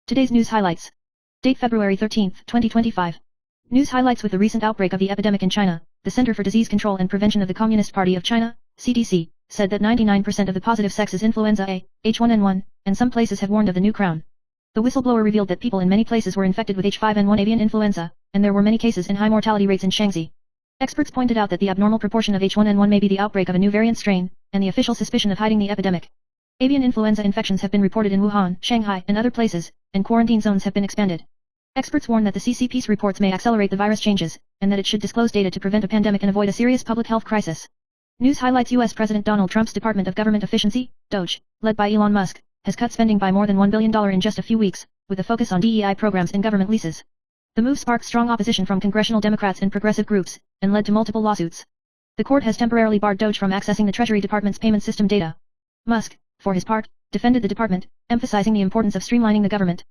Today's news highlights. Date February 13, 2025. News highlights. With the recent outbreak of the epidemic in China, the Center for Disease Control and Prevention of the Communist Party of China, CDC, said that 99% of the positive sex is influenza A, H1N1, and some places have warned of the new crown. The whistleblower revealed that people in many places were infected with H5N1 avian influenza, and there were many cases and high mortality rates in Shaanxi. Experts pointed out that the abnormal proportion of H1N1 may be the outbreak of a new variant strain, and the official suspicion of hiding the epidemic. Avian influenza infections have been reported in Wuhan, Shanghai, and other places, and quarantine zones have been expanded. Experts warn that the CCP's reports may accelerate the virus changes, and that it should disclose data to prevent a pandemic and avoid a serious public health crisis. News highlights. U.S. President Donald Trump's Department of Government Efficiency, DOGE, led by Elon Musk, has cut spending by more than $1 billion in just a few weeks, with a focus on DEI programs and government leases. The move sparked strong opposition from congressional Democrats and progressive groups, and led to multiple lawsuits. The court has temporarily barred DOGE from accessing the Treasury Department's payment system data. Musk, for his part, defended the department, emphasizing the importance of streamlining the government.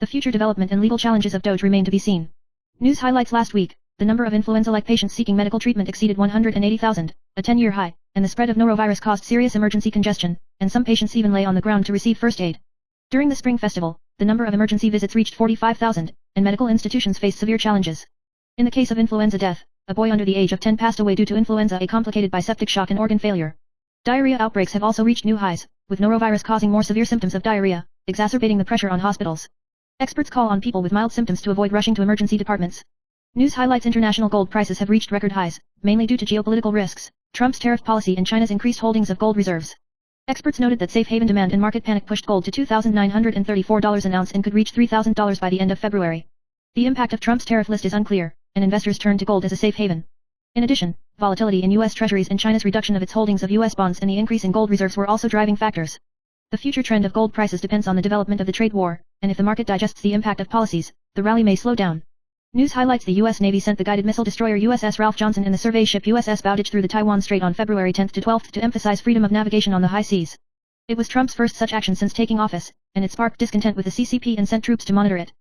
The future development and legal challenges of DOGE remain to be seen. News highlights. Last week, the number of influenza-like patients seeking medical treatment exceeded 180,000, a 10-year high, and the spread of norovirus caused serious emergency congestion, and some patients even lay on the ground to receive first aid. During the Spring Festival, the number of emergency visits reached 45,000, and medical institutions faced severe challenges. In the case of influenza death, a boy under the age of 10 passed away due to influenza A complicated by septic shock and organ failure. Diarrhea outbreaks have also reached new highs, with norovirus causing more severe symptoms of diarrhea, exacerbating the pressure on hospitals. Experts call on people with mild symptoms to avoid rushing to emergency departments. News highlights. International gold prices have reached record highs, mainly due to geopolitical risks, Trump's tariff policy and China's increased holdings of gold reserves. Experts noted that safe haven demand and market panic pushed gold to $2,934 an ounce and could reach $3,000 by the end of February. The impact of Trump's tariff list is unclear, and investors turn to gold as a safe haven. In addition, volatility in U.S. Treasuries and China's reduction of its holdings of U.S. bonds and the increase in gold reserves were also driving factors. The future trend of gold prices depends on the development of the trade war, and if the market digests the impact of policies, the rally may slow down. News highlights. The U.S. Navy sent the guided missile destroyer USS Ralph Johnson and the survey ship USS Bowditch through the Taiwan Strait on February 10 to 12 to emphasize freedom of navigation on the high seas. It was Trump's first such action since taking office, and it sparked discontent with the CCP and sent troops to monitor it.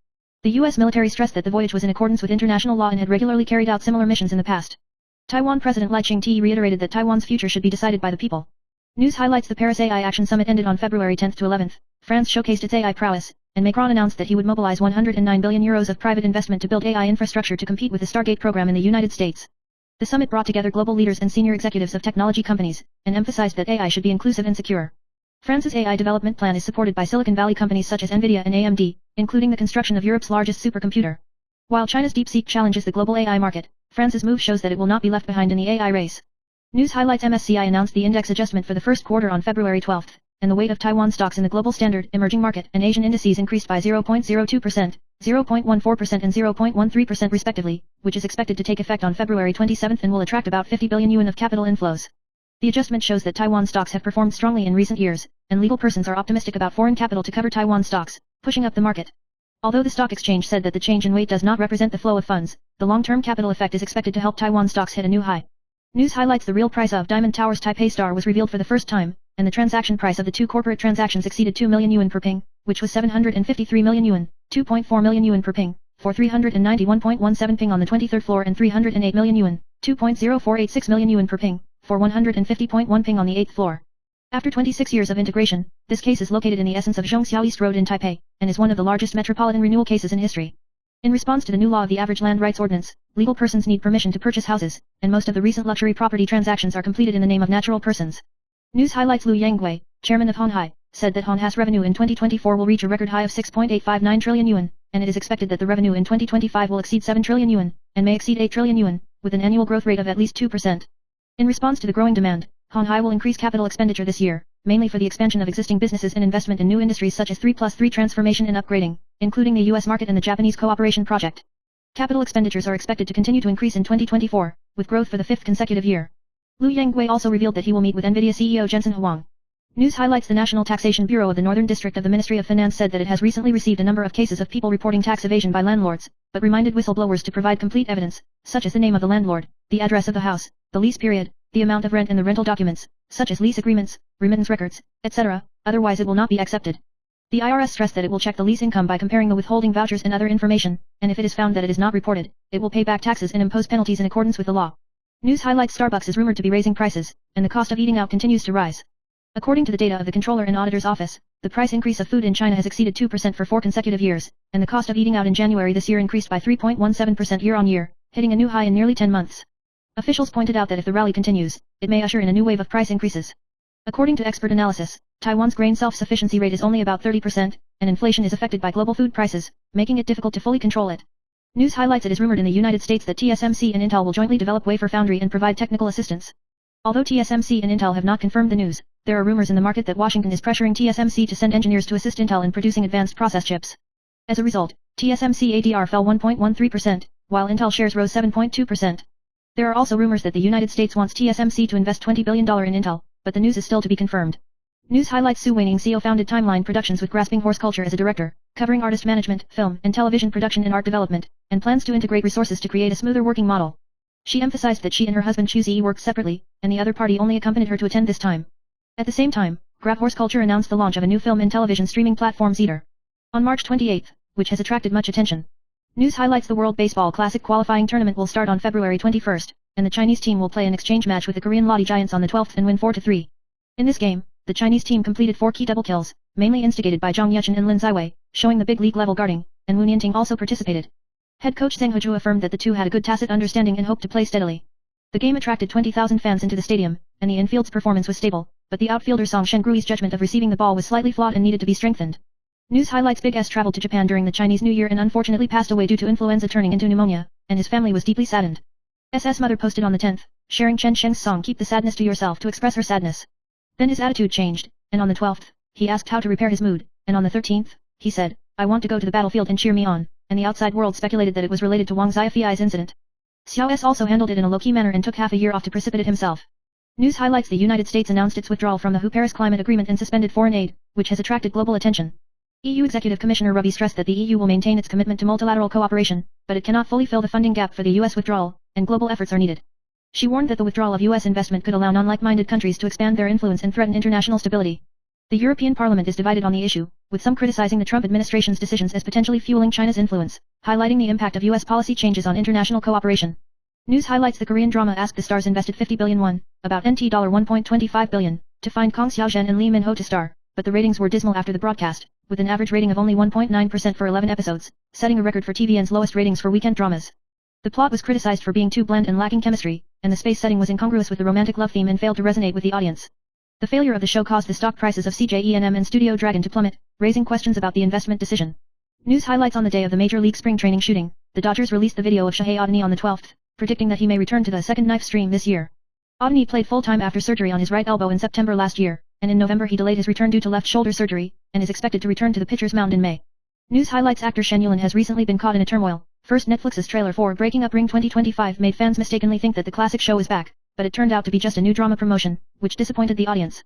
The U.S. military stressed that the voyage was in accordance with international law and had regularly carried out similar missions in the past. Taiwan President Lai Ching-te reiterated that Taiwan's future should be decided by the people. News highlights. The Paris AI Action Summit ended on February 10 to 11. France showcased its AI prowess, and Macron announced that he would mobilize €109 billion of private investment to build AI infrastructure to compete with the Stargate program in the United States. The summit brought together global leaders and senior executives of technology companies, and emphasized that AI should be inclusive and secure. France's AI development plan is supported by Silicon Valley companies such as Nvidia and AMD, including the construction of Europe's largest supercomputer. While China's DeepSeek challenges the global AI market, France's move shows that it will not be left behind in the AI race. News highlights. MSCI announced the index adjustment for the first quarter on February 12, and the weight of Taiwan stocks in the global standard, emerging market, and Asian indices increased by 0.02%, 0.14% and 0.13% respectively, which is expected to take effect on February 27 and will attract about 50 billion yuan of capital inflows. The adjustment shows that Taiwan stocks have performed strongly in recent years, and legal persons are optimistic about foreign capital to cover Taiwan stocks, pushing up the market. Although the stock exchange said that the change in weight does not represent the flow of funds, the long-term capital effect is expected to help Taiwan stocks hit a new high. News highlights. The real price of Diamond Tower's Taipei Star was revealed for the first time, and the transaction price of the two corporate transactions exceeded 2 million yuan per ping, which was 753 million yuan, 2.4 million yuan per ping, for 391.17 ping on the 23rd floor and 308 million yuan, 2.0486 million yuan per ping, for 150.1 ping on the 8th floor. After 26 years of integration, this case is located in the essence of Zhongxiao East Road in Taipei, and is one of the largest metropolitan renewal cases in history. In response to the new law of the average land rights ordinance, legal persons need permission to purchase houses, and most of the recent luxury property transactions are completed in the name of natural persons. News highlights. Liu Yanggui, chairman of Honhai, said that Honha's revenue in 2024 will reach a record high of 6.859 trillion yuan, and it is expected that the revenue in 2025 will exceed 7 trillion yuan, and may exceed 8 trillion yuan, with an annual growth rate of at least 2%. In response to the growing demand, Honhai will increase capital expenditure this year, mainly for the expansion of existing businesses and investment in new industries such as 3+3 transformation and upgrading, including the US market and the Japanese cooperation project. Capital expenditures are expected to continue to increase in 2024, with growth for the 5th consecutive year. Liu Yanggui also revealed that he will meet with Nvidia CEO Jensen Huang. News highlights. The National Taxation Bureau of the Northern District of the Ministry of Finance said that it has recently received a number of cases of people reporting tax evasion by landlords, but reminded whistleblowers to provide complete evidence, such as the name of the landlord, the address of the house, the lease period, the amount of rent and the rental documents, such as lease agreements, remittance records, etc., otherwise it will not be accepted. The IRS stressed that it will check the lease income by comparing the withholding vouchers and other information, and if it is found that it is not reported, it will pay back taxes and impose penalties in accordance with the law. News highlights. Starbucks is rumored to be raising prices, and the cost of eating out continues to rise. According to the data of the Controller and Auditor's Office, the price increase of food in China has exceeded 2% for 4 consecutive years, and the cost of eating out in January this year increased by 3.17% year-on-year, hitting a new high in nearly 10 months. Officials pointed out that if the rally continues, it may usher in a new wave of price increases. According to expert analysis, Taiwan's grain self-sufficiency rate is only about 30%, and inflation is affected by global food prices, making it difficult to fully control it. News highlights it is rumored in the United States that TSMC and Intel will jointly develop wafer foundry and provide technical assistance. Although TSMC and Intel have not confirmed the news, there are rumors in the market that Washington is pressuring TSMC to send engineers to assist Intel in producing advanced process chips. As a result, TSMC ADR fell 1.13%, while Intel shares rose 7.2%. There are also rumors that the United States wants TSMC to invest $20 billion in Intel, but the news is still to be confirmed. News highlights Su Weining CEO founded Timeline Productions with Grasping Horse Culture as a director, covering artist management, film and television production and art development, and plans to integrate resources to create a smoother working model. She emphasized that she and her husband Chu Ziyi worked separately, and the other party only accompanied her to attend this time. At the same time, Grab Horse Culture announced the launch of a new film and television streaming platform Zeter on March 28, which has attracted much attention. News highlights the World Baseball Classic qualifying tournament will start on February 21, and the Chinese team will play an exchange match with the Korean Lotte Giants on the 12th and win 4-3. In this game, the Chinese team completed 4 key double kills, mainly instigated by Zhang Yuchen and Lin Ziwei, showing the big league level guarding, and Wu Nianting also participated. Head coach Zheng Hezhu affirmed that the two had a good tacit understanding and hoped to play steadily. The game attracted 20,000 fans into the stadium, and the infield's performance was stable, but the outfielder Song Shengrui's judgment of receiving the ball was slightly flawed and needed to be strengthened. News highlights Big S traveled to Japan during the Chinese New Year and unfortunately passed away due to influenza turning into pneumonia, and his family was deeply saddened. SS mother posted on the 10th, sharing Chen Sheng's song Keep the Sadness to Yourself to express her sadness. Then his attitude changed, and on the 12th, he asked how to repair his mood, and on the 13th, he said, I want to go to the battlefield and cheer me on, and the outside world speculated that it was related to Wang Xiaofei's incident. Xiao S also handled it in a low-key manner and took half a year off to precipitate himself. News highlights the United States announced its withdrawal from the WHO Paris Climate Agreement and suspended foreign aid, which has attracted global attention. EU Executive Commissioner Ruby stressed that the EU will maintain its commitment to multilateral cooperation, but it cannot fully fill the funding gap for the US withdrawal, and global efforts are needed. She warned that the withdrawal of US investment could allow non-like-minded countries to expand their influence and threaten international stability. The European Parliament is divided on the issue, with some criticizing the Trump administration's decisions as potentially fueling China's influence, highlighting the impact of US policy changes on international cooperation. News highlights the Korean drama Ask the Stars invested 50 billion won, about NT $1.25 billion, to find Kang Xiaozhen and Lee Min-ho to star, but the ratings were dismal after the broadcast, with an average rating of only 1.9% for 11 episodes, setting a record for TVN's lowest ratings for weekend dramas. The plot was criticized for being too bland and lacking chemistry, and the space setting was incongruous with the romantic love theme and failed to resonate with the audience. The failure of the show caused the stock prices of CJENM and Studio Dragon to plummet, raising questions about the investment decision. News highlights on the day of the Major League Spring Training shooting, the Dodgers released the video of Shohei Ohtani on the 12th, predicting that he may return to the second knife stream this year. Ohtani played full-time after surgery on his right elbow in September last year, and in November he delayed his return due to left shoulder surgery, and is expected to return to the pitcher's mound in May. News highlights actor Shen Yulin has recently been caught in a turmoil. First, Netflix's trailer for Breaking Up Ring 2025 made fans mistakenly think that the classic show is back, but it turned out to be just a new drama promotion, which disappointed the audience.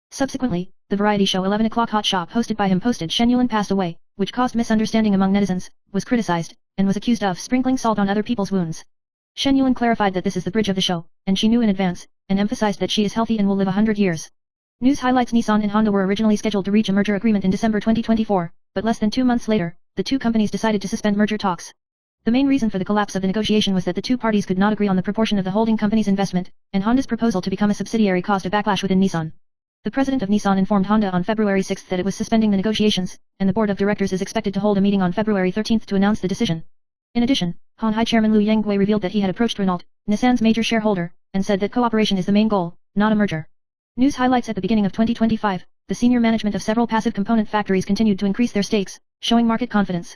Subsequently, the variety show 11 O'Clock Hot Shop hosted by him posted Shen Yulin passed away, which caused misunderstanding among netizens, was criticized, and was accused of sprinkling salt on other people's wounds. Shen Yulin clarified that this is the bridge of the show, and she knew in advance, and emphasized that she is healthy and will live 100 years. News highlights Nissan and Honda were originally scheduled to reach a merger agreement in December 2024, but less than 2 months later, the two companies decided to suspend merger talks. The main reason for the collapse of the negotiation was that the two parties could not agree on the proportion of the holding company's investment, and Honda's proposal to become a subsidiary caused a backlash within Nissan. The president of Nissan informed Honda on February 6 that it was suspending the negotiations, and the board of directors is expected to hold a meeting on February 13 to announce the decision. In addition, Honhai chairman Liu Yanggui revealed that he had approached Renault, Nissan's major shareholder, and said that cooperation is the main goal, not a merger. News highlights at the beginning of 2025, the senior management of several passive component factories continued to increase their stakes, showing market confidence.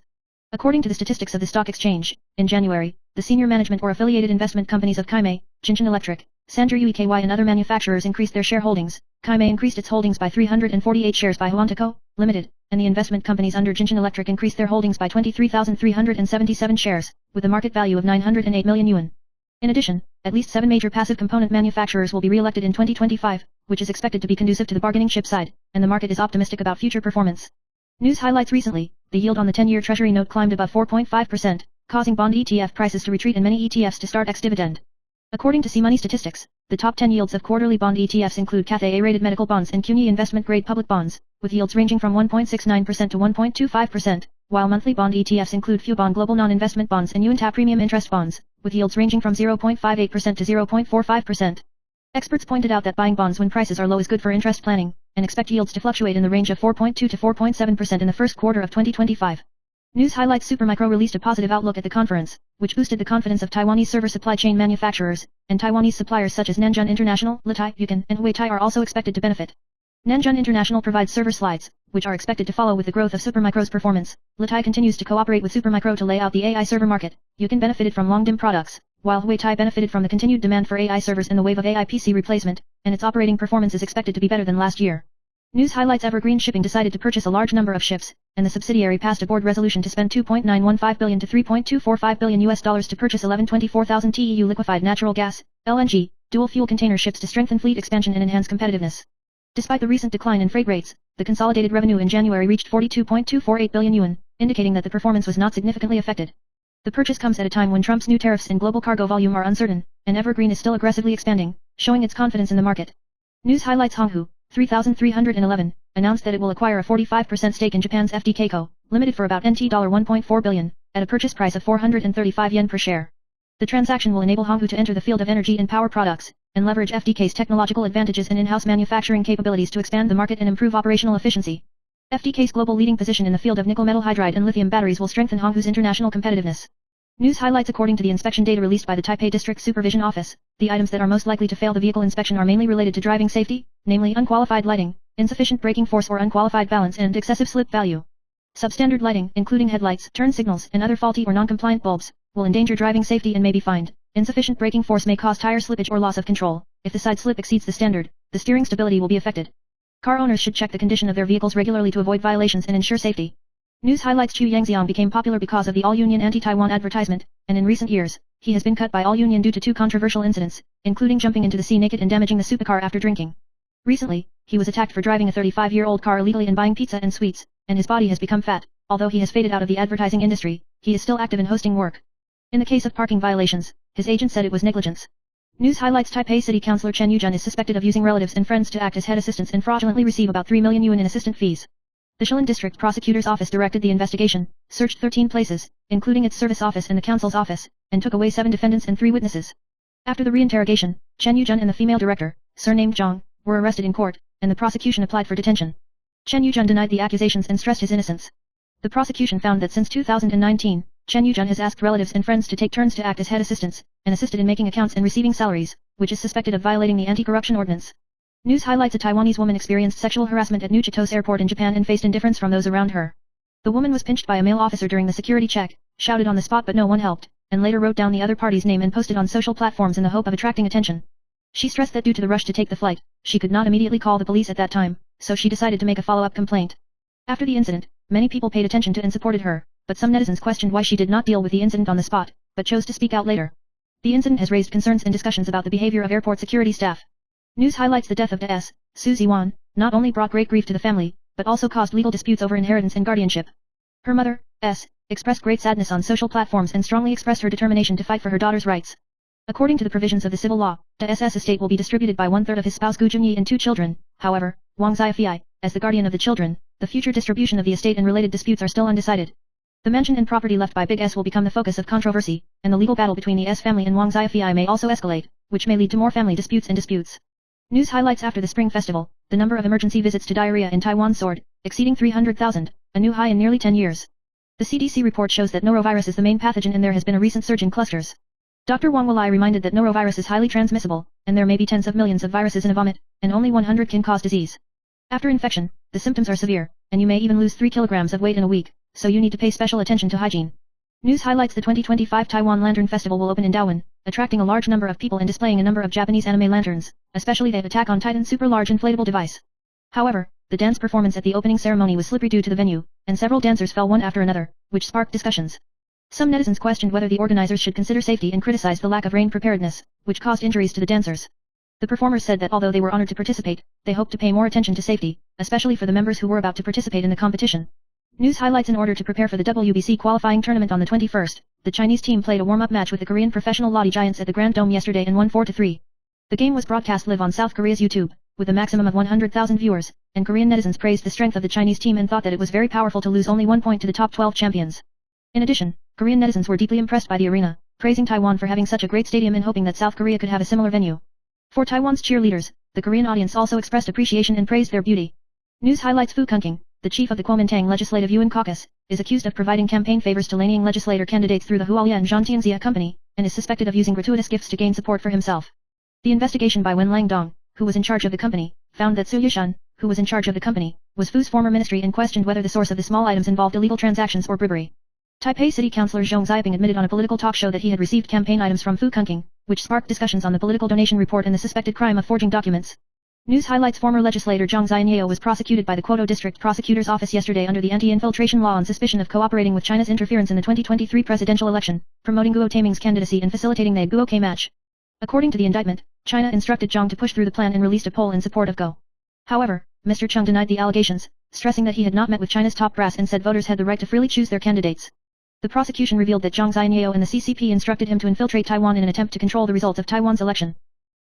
According to the statistics of the stock exchange, in January, the senior management or affiliated investment companies of Kaimei, Jinshin Electric, Sandra UEKY and other manufacturers increased their shareholdings. Kaimei increased its holdings by 348 shares by Huantaco, Limited, and the investment companies under Jinshin Electric increased their holdings by 23,377 shares, with a market value of 908 million yuan. In addition, at least 7 major passive component manufacturers will be re-elected in 2025, which is expected to be conducive to the bargaining chip side, and the market is optimistic about future performance. News highlights recently, the yield on the 10-year Treasury note climbed above 4.5%, causing bond ETF prices to retreat and many ETFs to start ex-dividend. According to C-Money statistics, the top 10 yields of quarterly bond ETFs include Cathay A-rated medical bonds and CUNY investment-grade public bonds, with yields ranging from 1.69% to 1.25%, while monthly bond ETFs include Fubon global non-investment bonds and Yuanta premium interest bonds, with yields ranging from 0.58% to 0.45%. Experts pointed out that buying bonds when prices are low is good for interest planning, and expect yields to fluctuate in the range of 4.2 to 4.7% in the first quarter of 2025. News Highlights Supermicro released a positive outlook at the conference, which boosted the confidence of Taiwanese server supply chain manufacturers, and Taiwanese suppliers such as Nanjun International, Litai, Yukan, and Huitai are also expected to benefit. Nanjun International provides server slides, which are expected to follow with the growth of Supermicro's performance. Litai continues to cooperate with Supermicro to lay out the AI server market. Yukan benefited from long-dim products, while Huitai benefited from the continued demand for AI servers and the wave of AI PC replacement, and its operating performance is expected to be better than last year. News Highlights Evergreen Shipping decided to purchase a large number of ships, and the subsidiary passed a board resolution to spend $2.915 billion to $3.245 billion to purchase 1124,000 TEU liquefied natural gas, LNG, dual-fuel container ships to strengthen fleet expansion and enhance competitiveness. Despite the recent decline in freight rates, the consolidated revenue in January reached 42.248 billion yuan, indicating that the performance was not significantly affected. The purchase comes at a time when Trump's new tariffs and global cargo volume are uncertain, and Evergreen is still aggressively expanding, showing its confidence in the market. News Highlights Honghu, 3311, announced that it will acquire a 45% stake in Japan's FDK Co., Limited for about NT $1.4 billion, at a purchase price of 435 yen per share. The transaction will enable Honghu to enter the field of energy and power products, and leverage FDK's technological advantages and in-house manufacturing capabilities to expand the market and improve operational efficiency. FDK's global leading position in the field of nickel metal hydride and lithium batteries will strengthen Honghu's international competitiveness. News Highlights According to the inspection data released by the Taipei District Supervision Office, the items that are most likely to fail the vehicle inspection are mainly related to driving safety, namely unqualified lighting, insufficient braking force or unqualified balance and excessive slip value. Substandard lighting, including headlights, turn signals, and other faulty or non-compliant bulbs, will endanger driving safety and may be fined. Insufficient braking force may cause tire slippage or loss of control. If the side slip exceeds the standard, the steering stability will be affected. Car owners should check the condition of their vehicles regularly to avoid violations and ensure safety. News Highlights Chu Yangxiang became popular because of the all-union anti-Taiwan advertisement, and in recent years, he has been cut by all-union due to two controversial incidents, including jumping into the sea naked and damaging the supercar after drinking. Recently, he was attacked for driving a 35-year-old car illegally and buying pizza and sweets, and his body has become fat. Although he has faded out of the advertising industry, he is still active in hosting work. In the case of parking violations, his agent said it was negligence. News Highlights Taipei City Councilor Chen Yujun is suspected of using relatives and friends to act as head assistants and fraudulently receive about 3 million yuan in assistant fees. The Shilin District Prosecutor's Office directed the investigation, searched 13 places, including its service office and the council's office, and took away 7 defendants and 3 witnesses. After the reinterrogation, Chen Yujun and the female director, surnamed Zhang, were arrested in court, and the prosecution applied for detention. Chen Yujun denied the accusations and stressed his innocence. The prosecution found that since 2019, Chen Yujun has asked relatives and friends to take turns to act as head assistants, and assisted in making accounts and receiving salaries, which is suspected of violating the anti-corruption ordinance. News Highlights A Taiwanese woman experienced sexual harassment at New Chitose Airport in Japan and faced indifference from those around her. The woman was pinched by a male officer during the security check, shouted on the spot but no one helped, and later wrote down the other party's name and posted on social platforms in the hope of attracting attention. She stressed that due to the rush to take the flight, she could not immediately call the police at that time, so she decided to make a follow-up complaint. After the incident, many people paid attention to and supported her, but some netizens questioned why she did not deal with the incident on the spot, but chose to speak out later. The incident has raised concerns and discussions about the behavior of airport security staff. News Highlights The death of Da.S., Su Ziwan, not only brought great grief to the family, but also caused legal disputes over inheritance and guardianship. Her mother, S., expressed great sadness on social platforms and strongly expressed her determination to fight for her daughter's rights. According to the provisions of the civil law, Da.S.'s estate will be distributed by 1/3 of his spouse Gu Junyi and 2 children. However, Wang Xiaofei, as the guardian of the children, the future distribution of the estate and related disputes are still undecided. The mansion and property left by Big S will become the focus of controversy, and the legal battle between the S family and Wang Xiaofei may also escalate, which may lead to more family disputes and disputes. News Highlights After the Spring Festival, the number of emergency visits to diarrhea in Taiwan soared, exceeding 300,000, a new high in nearly 10 years. The CDC report shows that norovirus is the main pathogen and there has been a recent surge in clusters. Dr. Wang Walai reminded that norovirus is highly transmissible, and there may be tens of millions of viruses in a vomit, and only 100 can cause disease. After infection, the symptoms are severe, and you may even lose 3 kilograms of weight in a week, so you need to pay special attention to hygiene. News Highlights The 2025 Taiwan Lantern Festival will open in Darwin, attracting a large number of people and displaying a number of Japanese anime lanterns, especially the Attack on Titan super large inflatable device. However, the dance performance at the opening ceremony was slippery due to the venue, and several dancers fell one after another, which sparked discussions. Some netizens questioned whether the organizers should consider safety and criticized the lack of rain preparedness, which caused injuries to the dancers. The performers said that although they were honored to participate, they hoped to pay more attention to safety, especially for the members who were about to participate in the competition. News Highlights In order to prepare for the WBC qualifying tournament on the 21st, the Chinese team played a warm-up match with the Korean professional Lodi Giants at the Grand Dome yesterday and won 4-3. The game was broadcast live on South Korea's YouTube, with a maximum of 100,000 viewers, and Korean netizens praised the strength of the Chinese team and thought that it was very powerful to lose only 1 point to the top 12 champions. In addition, Korean netizens were deeply impressed by the arena, praising Taiwan for having such a great stadium and hoping that South Korea could have a similar venue. For Taiwan's cheerleaders, the Korean audience also expressed appreciation and praised their beauty. News highlights: Fu Kunkang, the chief of the Kuomintang Legislative Yuan Caucus, is accused of providing campaign favors to Lanying legislator candidates through the Hualien Zhangtianxia company, and is suspected of using gratuitous gifts to gain support for himself. The investigation by Wen Langdong, who was in charge of the company, found that Su Yushan, who was in charge of the company, was Fu's former ministry and questioned whether the source of the small items involved illegal transactions or bribery. Taipei City Councillor Zhong Xiaoping admitted on a political talk show that he had received campaign items from Fu Kunkang, which sparked discussions on the political donation report and the suspected crime of forging documents. News highlights: former legislator Zhang Xianyeo was prosecuted by the Kwoto District Prosecutor's Office yesterday under the anti-infiltration law on suspicion of cooperating with China's interference in the 2023 presidential election, promoting Guo Taming's candidacy and facilitating the Guo K match. According to the indictment, China instructed Zhang to push through the plan and released a poll in support of Guo. However, Mr. Chung denied the allegations, stressing that he had not met with China's top brass and said voters had the right to freely choose their candidates. The prosecution revealed that Zhang Xianyeo and the CCP instructed him to infiltrate Taiwan in an attempt to control the results of Taiwan's election.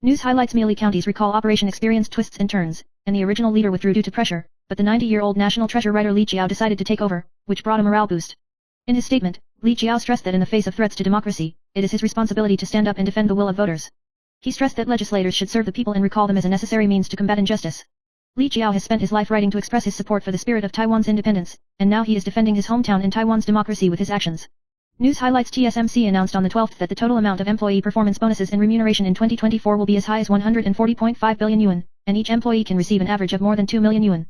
News highlights: Miaoli County's recall operation experienced twists and turns, and the original leader withdrew due to pressure, but the 90-year-old national treasure writer Li Jiao decided to take over, which brought a morale boost. In his statement, Li Jiao stressed that in the face of threats to democracy, it is his responsibility to stand up and defend the will of voters. He stressed that legislators should serve the people and recall them as a necessary means to combat injustice. Li Jiao has spent his life writing to express his support for the spirit of Taiwan's independence, and now he is defending his hometown and Taiwan's democracy with his actions. News highlights: TSMC announced on the 12th that the total amount of employee performance bonuses and remuneration in 2024 will be as high as 140.5 billion yuan, and each employee can receive an average of more than 2 million yuan.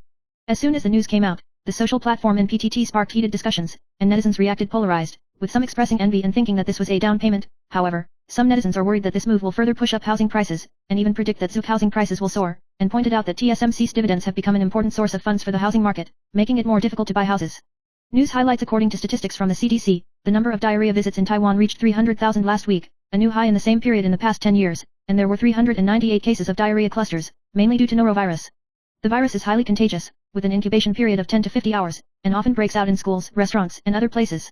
As soon as the news came out, the social platform NPTT sparked heated discussions, and netizens reacted polarized, with some expressing envy and thinking that this was a down payment. However, some netizens are worried that this move will further push up housing prices, and even predict that Zug housing prices will soar, and pointed out that TSMC's dividends have become an important source of funds for the housing market, making it more difficult to buy houses. News highlights: according to statistics from the CDC, the number of diarrhea visits in Taiwan reached 300,000 last week, a new high in the same period in the past 10 years, and there were 398 cases of diarrhea clusters, mainly due to norovirus. The virus is highly contagious, with an incubation period of 10 to 50 hours, and often breaks out in schools, restaurants, and other places.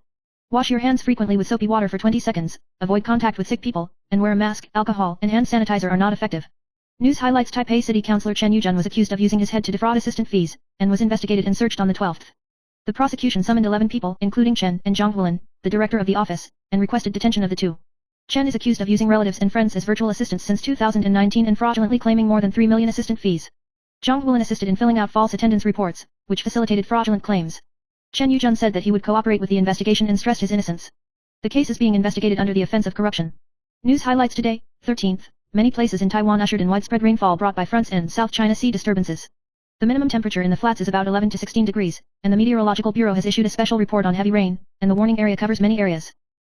Wash your hands frequently with soapy water for 20 seconds, avoid contact with sick people, and wear a mask. Alcohol and hand sanitizer are not effective. News highlights: Taipei City Councillor Chen Yujun was accused of using his head to defraud assistant fees, and was investigated and searched on the 12th. The prosecution summoned 11 people, including Chen and Zhang Huilin, the director of the office, and requested detention of the two. Chen is accused of using relatives and friends as virtual assistants since 2019 and fraudulently claiming more than 3 million assistant fees. Zhang Huilin assisted in filling out false attendance reports, which facilitated fraudulent claims. Chen Yujun said that he would cooperate with the investigation and stressed his innocence. The case is being investigated under the offense of corruption. News highlights today, 13th. Many places in Taiwan ushered in widespread rainfall brought by fronts and South China Sea disturbances. The minimum temperature in the flats is about 11 to 16 degrees, and the Meteorological Bureau has issued a special report on heavy rain, and the warning area covers many areas.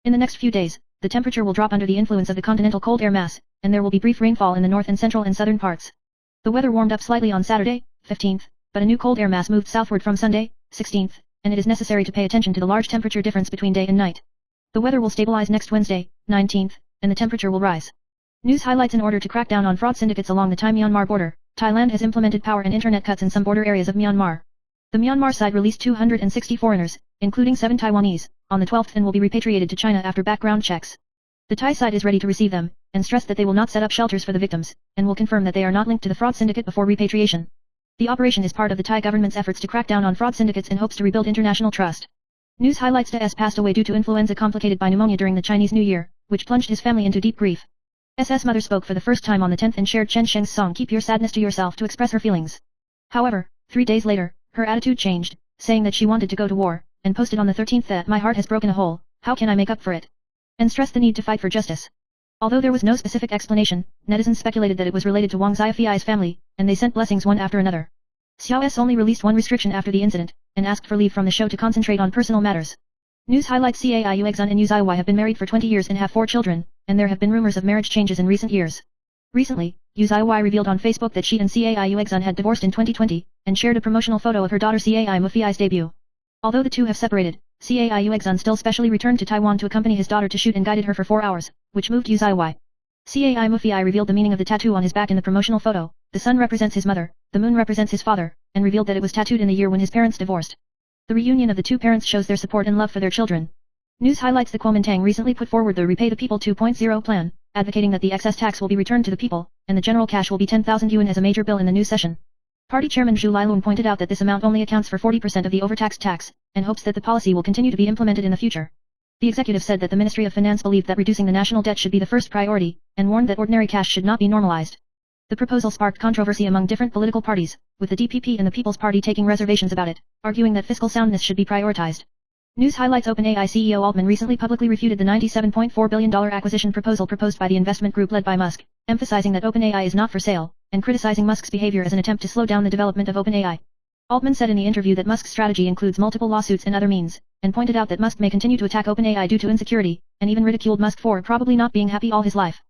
In the next few days, the temperature will drop under the influence of the continental cold air mass, and there will be brief rainfall in the north and central and southern parts. The weather warmed up slightly on Saturday, 15th, but a new cold air mass moved southward from Sunday, 16th, and it is necessary to pay attention to the large temperature difference between day and night. The weather will stabilize next Wednesday, 19th, and the temperature will rise. News highlights: in order to crack down on fraud syndicates along the Thai-Myanmar border, Thailand has implemented power and internet cuts in some border areas of Myanmar. The Myanmar side released 260 foreigners, including 7 Taiwanese, on the 12th and will be repatriated to China after background checks. The Thai side is ready to receive them, and stressed that they will not set up shelters for the victims, and will confirm that they are not linked to the fraud syndicate before repatriation. The operation is part of the Thai government's efforts to crack down on fraud syndicates in hopes to rebuild international trust. News highlights: S passed away due to influenza complicated by pneumonia during the Chinese New Year, which plunged his family into deep grief. SS mother spoke for the first time on the 10th and shared Chen Sheng's song Keep Your Sadness to Yourself to express her feelings. However, 3 days later, her attitude changed, saying that she wanted to go to war, and posted on the 13th that my heart has broken a hole, how can I make up for it? And stressed the need to fight for justice. Although there was no specific explanation, netizens speculated that it was related to Wang Xiaofei's family, and they sent blessings one after another. Xiao S only released one restriction after the incident, and asked for leave from the show to concentrate on personal matters. News highlights: Cai Yuexun and Yu Zaiwei have been married for 20 years and have 4 children, and there have been rumors of marriage changes in recent years. Recently, Yu Zaiwei revealed on Facebook that she and Cai Yuexun had divorced in 2020, and shared a promotional photo of her daughter Cai Mufei's debut. Although the two have separated, Cai Yuexun still specially returned to Taiwan to accompany his daughter to shoot and guided her for 4 hours, which moved Yu Zaiwei. Cai Mufei revealed the meaning of the tattoo on his back in the promotional photo. The sun represents his mother, the moon represents his father, and revealed that it was tattooed in the year when his parents divorced. The reunion of the two parents shows their support and love for their children. News highlights: the Kuomintang recently put forward the Repay the People 2.0 plan, advocating that the excess tax will be returned to the people, and the general cash will be 10,000 yuan as a major bill in the new session. Party chairman Zhu Lailun pointed out that this amount only accounts for 40% of the overtaxed tax, and hopes that the policy will continue to be implemented in the future. The executive said that the Ministry of Finance believed that reducing the national debt should be the first priority, and warned that ordinary cash should not be normalized. The proposal sparked controversy among different political parties, with the DPP and the People's Party taking reservations about it, arguing that fiscal soundness should be prioritized. News highlights OpenAI CEO Altman recently publicly refuted the $97.4 billion acquisition proposal proposed by the investment group led by Musk, emphasizing that OpenAI is not for sale, and criticizing Musk's behavior as an attempt to slow down the development of OpenAI. Altman said in the interview that Musk's strategy includes multiple lawsuits and other means, and pointed out that Musk may continue to attack OpenAI due to insecurity, and even ridiculed Musk for probably not being happy all his life.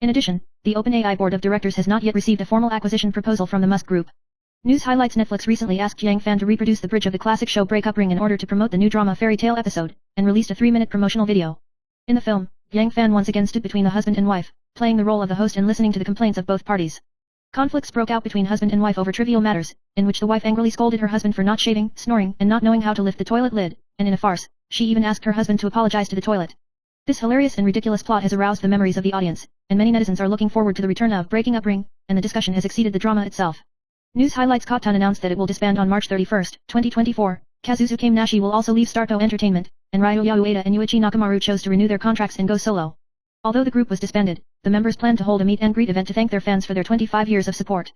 In addition, the OpenAI board of directors has not yet received a formal acquisition proposal from the Musk group. News highlights Netflix recently asked Yang Fan to reproduce the bridge of the classic show Break Up Ring in order to promote the new drama Fairy Tale episode, and released a 3-minute promotional video. In the film, Yang Fan once again stood between the husband and wife, playing the role of the host and listening to the complaints of both parties. Conflicts broke out between husband and wife over trivial matters, in which the wife angrily scolded her husband for not shaving, snoring, and not knowing how to lift the toilet lid, and in a farce, she even asked her husband to apologize to the toilet. This hilarious and ridiculous plot has aroused the memories of the audience, and many netizens are looking forward to the return of Breaking Up Ring, and the discussion has exceeded the drama itself. News highlights Kotan announced that it will disband on March 31, 2024. Kazuzuke Nashi will also leave Starto Entertainment, and Ryoya Ueda and Yuichi Nakamaru chose to renew their contracts and go solo. Although the group was disbanded, the members planned to hold a meet and greet event to thank their fans for their 25 years of support.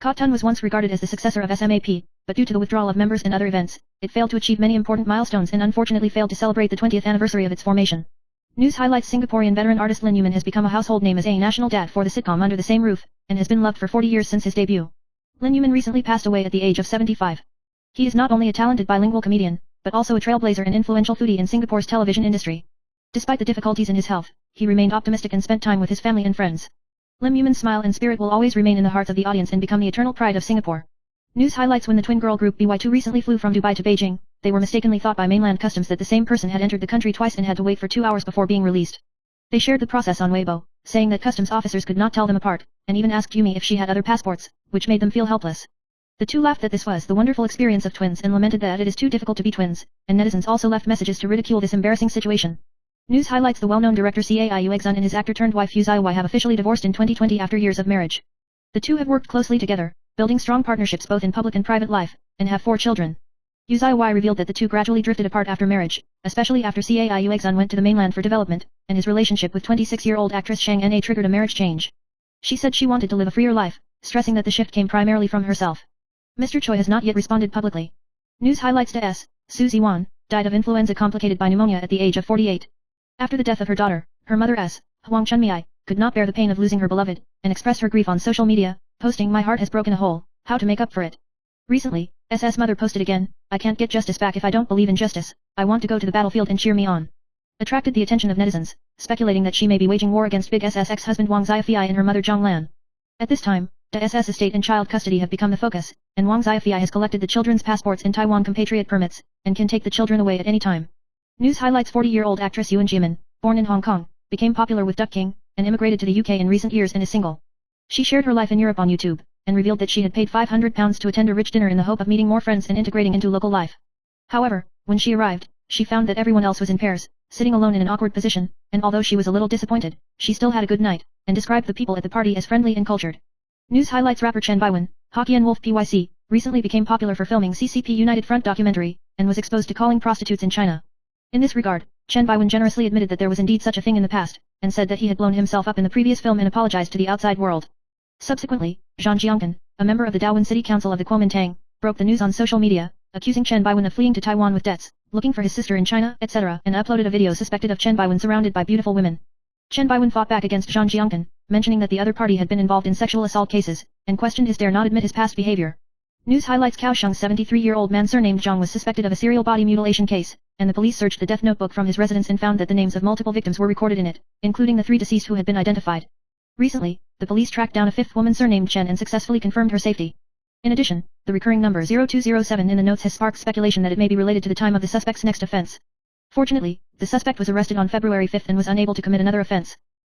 Kotan was once regarded as the successor of SMAP, but due to the withdrawal of members and other events, it failed to achieve many important milestones and unfortunately failed to celebrate the 20th anniversary of its formation. News highlights Singaporean veteran artist Lin Yuman has become a household name as a national dad for the sitcom Under the Same Roof, and has been loved for 40 years since his debut. Lin Yuman recently passed away at the age of 75. He is not only a talented bilingual comedian, but also a trailblazer and influential foodie in Singapore's television industry. Despite the difficulties in his health, he remained optimistic and spent time with his family and friends. Lim Yuman's smile and spirit will always remain in the hearts of the audience and become the eternal pride of Singapore. News highlights when the twin girl group BY2 recently flew from Dubai to Beijing, they were mistakenly thought by mainland customs that the same person had entered the country twice and had to wait for 2 hours before being released. They shared the process on Weibo, saying that customs officers could not tell them apart, and even asked Yumi if she had other passports, which made them feel helpless. The two laughed that this was the wonderful experience of twins and lamented that it is too difficult to be twins, and netizens also left messages to ridicule this embarrassing situation. News highlights the well-known director Cai Uexun and his actor-turned-wife Yuzai have officially divorced in 2020 after years of marriage. The two have worked closely together, building strong partnerships both in public and private life, and have 4 children. Yuzai revealed that the two gradually drifted apart after marriage, especially after Cai Uexun went to the mainland for development, and his relationship with 26-year-old actress Shang Na triggered a marriage change. She said she wanted to live a freer life, stressing that the shift came primarily from herself. Mr. Choi has not yet responded publicly. News highlights S. Suzy Wan died of influenza complicated by pneumonia at the age of 48. After the death of her daughter, her mother S. Huang Chunmei could not bear the pain of losing her beloved, and expressed her grief on social media, posting "My heart has broken a hole, how to make up for it." Recently, SS mother posted again, "I can't get justice back if I don't believe in justice, I want to go to the battlefield and cheer me on." Attracted the attention of netizens, speculating that she may be waging war against Big SS ex-husband Wang Xiaofei and her mother Zhang Lan. At this time, the SS estate and child custody have become the focus, and Wang Xiaofei has collected the children's passports and Taiwan compatriot permits, and can take the children away at any time. News highlights 40-year-old actress Yuan Jimin, born in Hong Kong, became popular with Duck King, and immigrated to the UK in recent years and is single. She shared her life in Europe on YouTube, and revealed that she had paid £500 to attend a rich dinner in the hope of meeting more friends and integrating into local life. However, when she arrived, she found that everyone else was in pairs, sitting alone in an awkward position, and although she was a little disappointed, she still had a good night, and described the people at the party as friendly and cultured. News highlights rapper Chen Baiwen, Hokkien Wolf PYC, recently became popular for filming CCP United Front documentary, and was exposed to calling prostitutes in China. In this regard, Chen Baiwen generously admitted that there was indeed such a thing in the past, and said that he had blown himself up in the previous film and apologized to the outside world. Subsequently, Zhang Jiangkan, a member of the Dawen City Council of the Kuomintang, broke the news on social media, accusing Chen Baiwen of fleeing to Taiwan with debts, looking for his sister in China, etc., and uploaded a video suspected of Chen Baiwen surrounded by beautiful women. Chen Baiwen fought back against Zhang Jiangkan, mentioning that the other party had been involved in sexual assault cases, and questioned his dare not admit his past behavior. News highlights Kaohsiung's 73-year-old man surnamed Zhang was suspected of a serial body mutilation case, and the police searched the death notebook from his residence and found that the names of multiple victims were recorded in it, including the 3 deceased who had been identified. Recently, the police tracked down a 5th woman surnamed Chen and successfully confirmed her safety. In addition, the recurring number 0207 in the notes has sparked speculation that it may be related to the time of the suspect's next offense. Fortunately, the suspect was arrested on February 5 and was unable to commit another offense.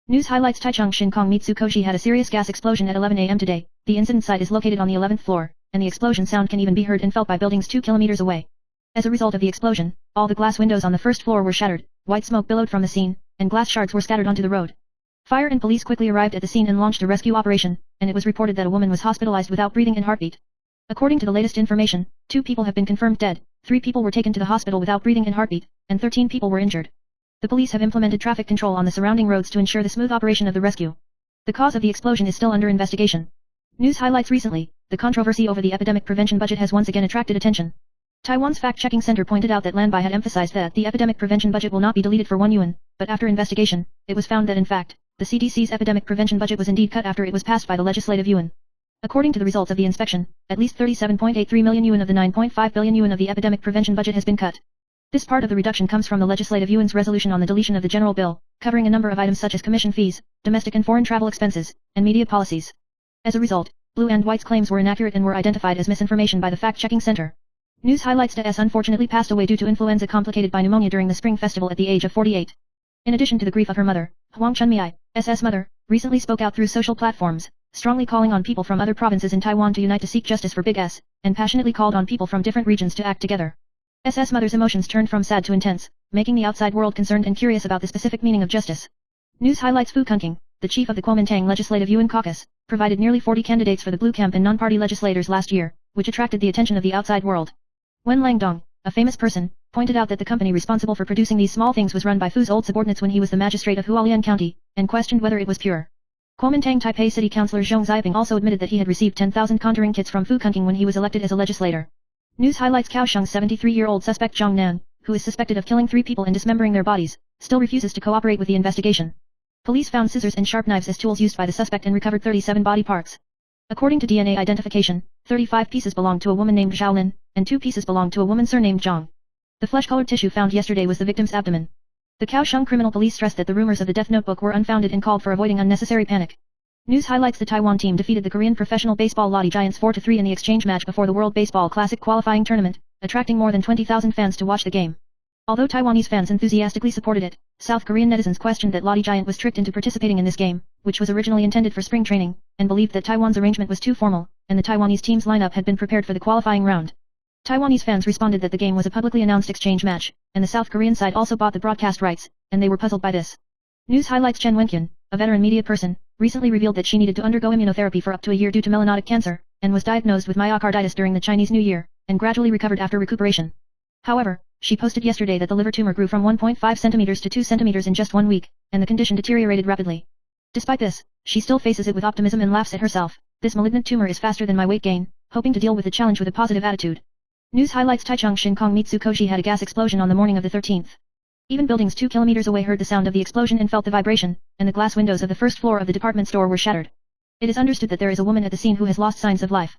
News highlights Taichung Shinkong Mitsukoshi had a serious gas explosion at 11 a.m. today. The incident site is located on the 11th floor, and the explosion sound can even be heard and felt by buildings 2 kilometers away. As a result of the explosion, all the glass windows on the first floor were shattered, white smoke billowed from the scene, and glass shards were scattered onto the road. Fire and police quickly arrived at the scene and launched a rescue operation, and it was reported that a woman was hospitalized without breathing and heartbeat. According to the latest information, 2 people have been confirmed dead, 3 people were taken to the hospital without breathing and heartbeat, and 13 people were injured. The police have implemented traffic control on the surrounding roads to ensure the smooth operation of the rescue. The cause of the explosion is still under investigation. News highlights recently, the controversy over the epidemic prevention budget has once again attracted attention. Taiwan's fact-checking center pointed out that Lanbai had emphasized that the epidemic prevention budget will not be deleted for 1 yuan, but after investigation, it was found that in fact, the CDC's epidemic prevention budget was indeed cut after it was passed by the legislative yuan. According to the results of the inspection, at least 37.83 million yuan of the 9.5 billion yuan of the epidemic prevention budget has been cut. This part of the reduction comes from the legislative yuan's resolution on the deletion of the general bill, covering a number of items such as commission fees, domestic and foreign travel expenses, and media policies. As a result, Blue and White's claims were inaccurate and were identified as misinformation by the fact-checking center. News highlights that S unfortunately passed away due to influenza complicated by pneumonia during the Spring Festival at the age of 48. In addition to the grief of her mother, Huang Chunmei, S.'s mother, recently spoke out through social platforms, strongly calling on people from other provinces in Taiwan to unite to seek justice for Big S, and passionately called on people from different regions to act together. S.'s mother's emotions turned from sad to intense, making the outside world concerned and curious about the specific meaning of justice. News highlights Fu Kunking, the chief of the Kuomintang Legislative Yuan Caucus, provided nearly 40 candidates for the Blue Camp and non-party legislators last year, which attracted the attention of the outside world. Wen Langdong, a famous person, pointed out that the company responsible for producing these small things was run by Fu's old subordinates when he was the magistrate of Hualien County, and questioned whether it was pure. Kuomintang Taipei City Councillor Zhong Xiaoping also admitted that he had received 10,000 conjuring kits from Fu Kunking when he was elected as a legislator. News highlights Kaohsiung's 73-year-old suspect Zhang Nan, who is suspected of killing 3 people and dismembering their bodies, still refuses to cooperate with the investigation. Police found scissors and sharp knives as tools used by the suspect and recovered 37 body parts. According to DNA identification, 35 pieces belonged to a woman named Zhao Lin, and 2 pieces belonged to a woman surnamed Zhang. The flesh-colored tissue found yesterday was the victim's abdomen. The Kaohsiung criminal police stressed that the rumors of the death notebook were unfounded and called for avoiding unnecessary panic. News highlights the Taiwan team defeated the Korean professional baseball Lotte Giants 4-3 in the exchange match before the World Baseball Classic qualifying tournament, attracting more than 20,000 fans to watch the game. Although Taiwanese fans enthusiastically supported it, South Korean netizens questioned that Lotte Giant was tricked into participating in this game, which was originally intended for spring training, and believed that Taiwan's arrangement was too formal, and the Taiwanese team's lineup had been prepared for the qualifying round. Taiwanese fans responded that the game was a publicly announced exchange match, and the South Korean side also bought the broadcast rights, and they were puzzled by this. News highlights Chen Wenqian, a veteran media person, recently revealed that she needed to undergo immunotherapy for up to a year due to melanotic cancer, and was diagnosed with myocarditis during the Chinese New Year, and gradually recovered after recuperation. However, she posted yesterday that the liver tumor grew from 1.5 centimeters to 2 centimeters in just 1 week, and the condition deteriorated rapidly. Despite this, she still faces it with optimism and laughs at herself. This malignant tumor is faster than my weight gain, hoping to deal with the challenge with a positive attitude. News highlights Taichung Shinkong Mitsukoshi had a gas explosion on the morning of the 13th. Even buildings 2 kilometers away heard the sound of the explosion and felt the vibration, and the glass windows of the first floor of the department store were shattered. It is understood that there is a woman at the scene who has lost signs of life.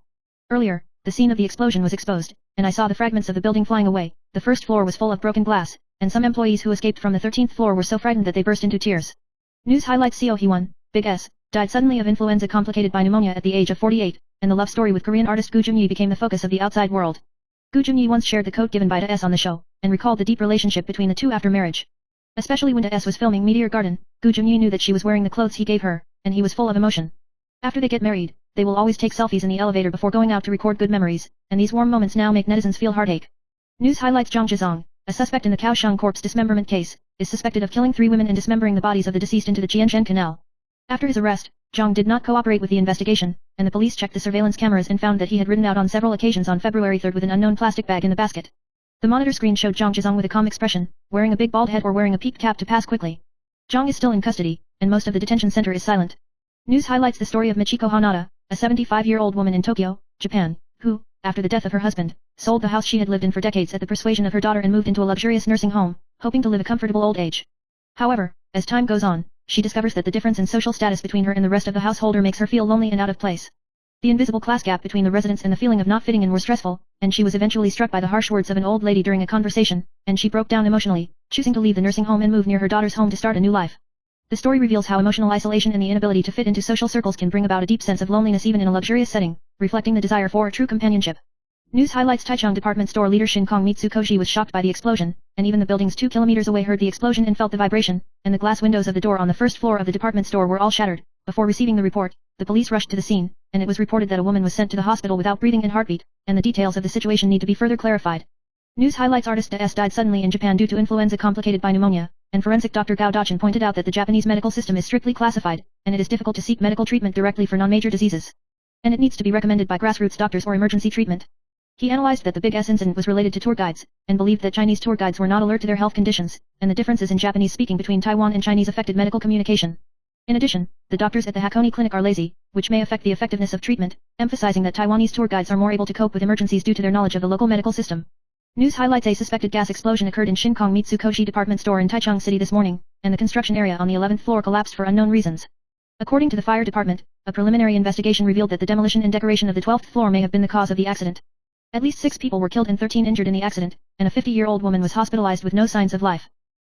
Earlier, the scene of the explosion was exposed, and I saw the fragments of the building flying away. The first floor was full of broken glass, and some employees who escaped from the 13th floor were so frightened that they burst into tears. News highlights Seo Hee-won, Big S, died suddenly of influenza complicated by pneumonia at the age of 48, and the love story with Korean artist Gu Junyi became the focus of the outside world. Gu Junyi once shared the quote given by S on the show, and recalled the deep relationship between the two after marriage. Especially when S was filming Meteor Garden, Gu Junyi knew that she was wearing the clothes he gave her, and he was full of emotion. After they get married, they will always take selfies in the elevator before going out to record good memories, and these warm moments now make netizens feel heartache. News highlights Zhang Zhizong, a suspect in the Kaohsiung corpse dismemberment case, is suspected of killing 3 women and dismembering the bodies of the deceased into the Jianshan Canal. After his arrest, Zhang did not cooperate with the investigation, and the police checked the surveillance cameras and found that he had ridden out on several occasions on February 3 with an unknown plastic bag in the basket. The monitor screen showed Zhang Zhizong with a calm expression, wearing a big bald head or wearing a peaked cap to pass quickly. Zhang is still in custody, and most of the detention center is silent. News highlights the story of Michiko Hanada, a 75-year-old woman in Tokyo, Japan, who, after the death of her husband, sold the house she had lived in for decades at the persuasion of her daughter and moved into a luxurious nursing home, hoping to live a comfortable old age. However, as time goes on, she discovers that the difference in social status between her and the rest of the householder makes her feel lonely and out of place. The invisible class gap between the residents and the feeling of not fitting in were stressful, and she was eventually struck by the harsh words of an old lady during a conversation, and she broke down emotionally, choosing to leave the nursing home and move near her daughter's home to start a new life. The story reveals how emotional isolation and the inability to fit into social circles can bring about a deep sense of loneliness even in a luxurious setting, reflecting the desire for true companionship. News highlights Taichung department store leader Shinkong Mitsukoshi was shocked by the explosion, and even the buildings 2 kilometers away heard the explosion and felt the vibration, and the glass windows of the door on the first floor of the department store were all shattered. Before receiving the report, the police rushed to the scene, and it was reported that a woman was sent to the hospital without breathing and heartbeat, and the details of the situation need to be further clarified. News highlights artist S died suddenly in Japan due to influenza complicated by pneumonia, and forensic Dr. Gao Dachin pointed out that the Japanese medical system is strictly classified, and it is difficult to seek medical treatment directly for non-major diseases. And it needs to be recommended by grassroots doctors or emergency treatment. He analyzed that the Big S incident was related to tour guides, and believed that Chinese tour guides were not alert to their health conditions, and the differences in Japanese speaking between Taiwan and Chinese affected medical communication. In addition, the doctors at the Hakone Clinic are lazy, which may affect the effectiveness of treatment, emphasizing that Taiwanese tour guides are more able to cope with emergencies due to their knowledge of the local medical system. News highlights: a suspected gas explosion occurred in Shinkong Mitsukoshi department store in Taichung City this morning, and the construction area on the 11th floor collapsed for unknown reasons. According to the fire department, a preliminary investigation revealed that the demolition and decoration of the 12th floor may have been the cause of the accident. At least 6 people were killed and 13 injured in the accident, and a 50-year-old woman was hospitalized with no signs of life.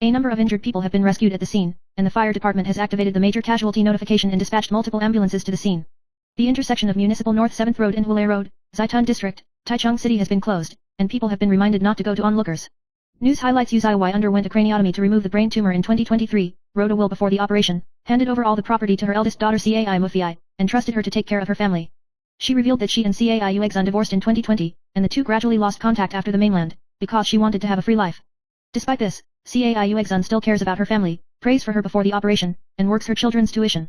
A number of injured people have been rescued at the scene, and the fire department has activated the major casualty notification and dispatched multiple ambulances to the scene. The intersection of Municipal North 7th Road and Hulei Road, Zhaitun District, Taichung City has been closed, and people have been reminded not to go to onlookers. News highlights: Yu Zaiwei underwent a craniotomy to remove the brain tumor in 2023, wrote a will before the operation, handed over all the property to her eldest daughter Cai Mufei, and trusted her to take care of her family. She revealed that she and Cai Yuexun divorced in 2020, and the two gradually lost contact after the mainland, because she wanted to have a free life. Despite this, Cai Yuexun still cares about her family, prays for her before the operation, and works her children's tuition.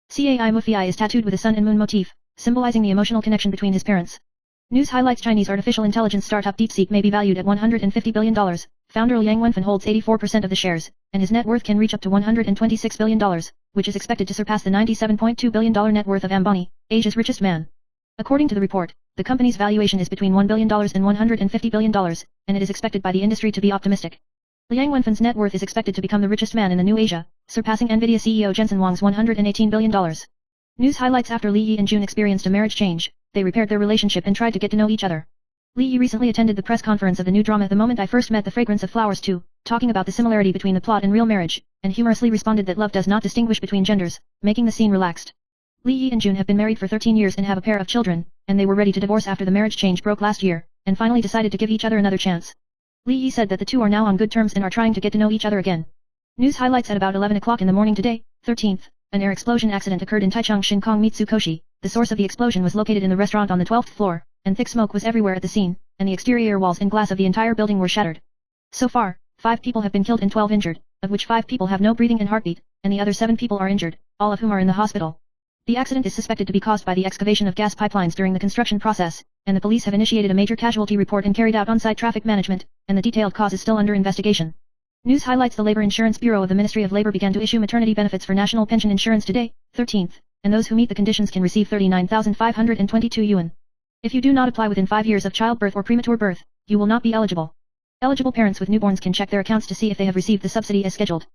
Cai Mufei is tattooed with a sun and moon motif, symbolizing the emotional connection between his parents. News highlights: Chinese artificial intelligence startup DeepSeek may be valued at $150 billion. Founder Liang Wenfen holds 84% of the shares, and his net worth can reach up to $126 billion, which is expected to surpass the $97.2 billion net worth of Ambani, Asia's richest man. According to the report, the company's valuation is between $1 billion and $150 billion, and it is expected by the industry to be optimistic. Liang Wenfen's net worth is expected to become the richest man in the new Asia, surpassing Nvidia CEO Jensen Huang's $118 billion. News highlights: after Li Yi and June experienced a marriage change, they repaired their relationship and tried to get to know each other. Li Yi recently attended the press conference of the new drama The Moment I First Met the Fragrance of Flowers 2, talking about the similarity between the plot and real marriage, and humorously responded that love does not distinguish between genders, making the scene relaxed. Li Yi and June have been married for 13 years and have a pair of children, and they were ready to divorce after the marriage change broke last year, and finally decided to give each other another chance. Li Yi said that the two are now on good terms and are trying to get to know each other again. News highlights: at about 11 o'clock in the morning today, 13th, an air explosion accident occurred in Taichung Shinkong Mitsukoshi. The source of the explosion was located in the restaurant on the 12th floor, and thick smoke was everywhere at the scene, and the exterior walls and glass of the entire building were shattered. So far, 5 people have been killed and 12 injured, of which 5 people have no breathing and heartbeat, and the other 7 people are injured, all of whom are in the hospital. The accident is suspected to be caused by the excavation of gas pipelines during the construction process, and the police have initiated a major casualty report and carried out on-site traffic management, and the detailed cause is still under investigation. News highlights: the Labor Insurance Bureau of the Ministry of Labor began to issue maternity benefits for national pension insurance today, 13th, and those who meet the conditions can receive 39,522 yuan. If you do not apply within 5 years of childbirth or premature birth, you will not be eligible. Eligible parents with newborns can check their accounts to see if they have received the subsidy as scheduled.